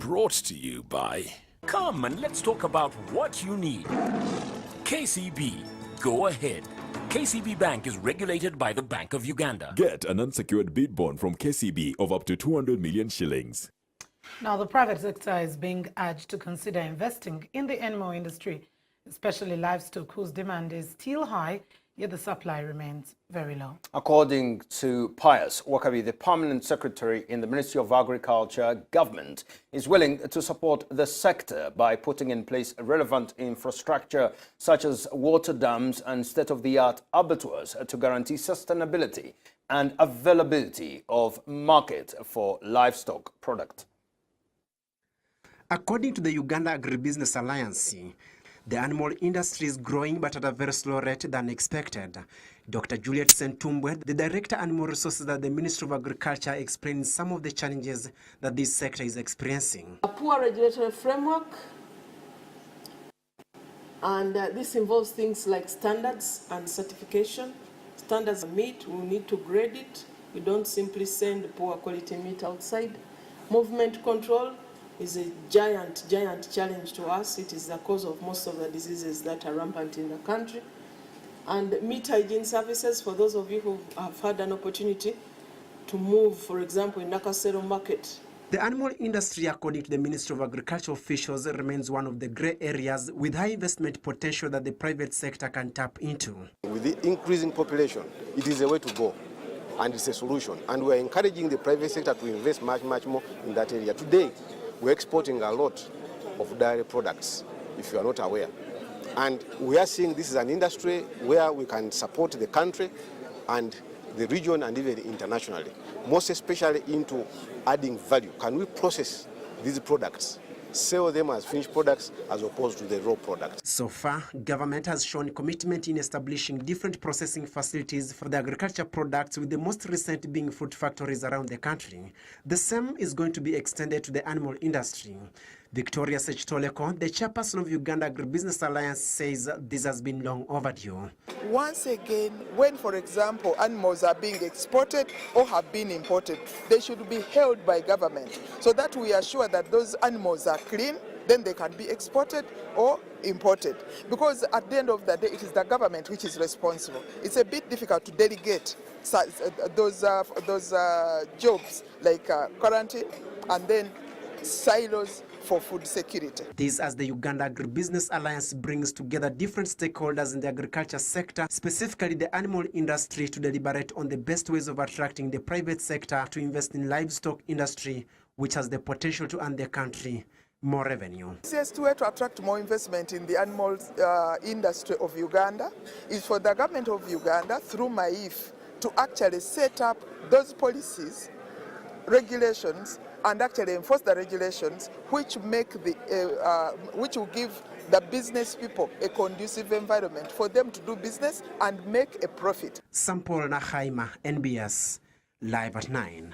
brought to you by... Come and let's talk about what you need. KCB, go ahead. KCB Bank is regulated by the Bank of Uganda. Get an unsecured bid bond from KCB of up to 200 million shillings. Now, the private sector is being urged to consider investing in the animal industry, especially livestock, whose demand is still high, yet the supply remains very low. According to Pius Wakabi, the Permanent Secretary in the Ministry of Agriculture, government is willing to support the sector by putting in place relevant infrastructure such as water dams and state-of-the-art abattoirs to guarantee sustainability and availability of market for livestock product. According to the Uganda Agribusiness Alliance, the animal industry is growing but at a very slow rate than expected. Dr. Juliet Sentumbwe, the Director Animal Resources at the Ministry of Agriculture, explains some of the challenges that this sector is experiencing. A poor regulatory framework, and this involves things like standards and certification. Standards of meat, we need to grade it. We don't simply send poor quality meat outside. Movement control is a giant challenge to us. It is the cause of most of the diseases that are rampant in the country. And meat hygiene services, for those of you who have had an opportunity to move, for example, in Nakasero market. The animal industry, according to the Ministry of Agriculture officials, remains one of the grey areas with high investment potential that the private sector can tap into. With the increasing population, it is a way to go, and it's a solution. And we're encouraging the private sector to invest much more in that area. Today, we're exporting a lot of dairy products, if you are not aware. And we are seeing this is an industry where we can support the country and the region and even internationally, most especially into adding value. Can we process these products, sell them as finished products as opposed to the raw products? So far, government has shown commitment in establishing different processing facilities for the agriculture products, with the most recent being food factories around the country. The same is going to be extended to the animal industry. Victoria Sechitoleko, the chairperson of Uganda Agribusiness Alliance, says this has been long overdue. Once again, when, for example, animals are being exported or have been imported, they should be held by government so that we are sure that those animals are clean, then they can be exported or imported. Because at the end of the day, it is the government which is responsible. It's a bit difficult to delegate those jobs like quarantine and then silos for food security. This as the Uganda Agribusiness Alliance brings together different stakeholders in the agriculture sector, specifically the animal industry, to deliberate on the best ways of attracting the private sector to invest in livestock industry, which has the potential to earn the country more revenue. The easiest way to attract more investment in the animal industry of Uganda is for the government of Uganda, through MAAIF, to actually set up those policies, regulations, and actually enforce the regulations which make which will give the business people a conducive environment for them to do business and make a profit. Sampol Nahaima, NBS, live at 9.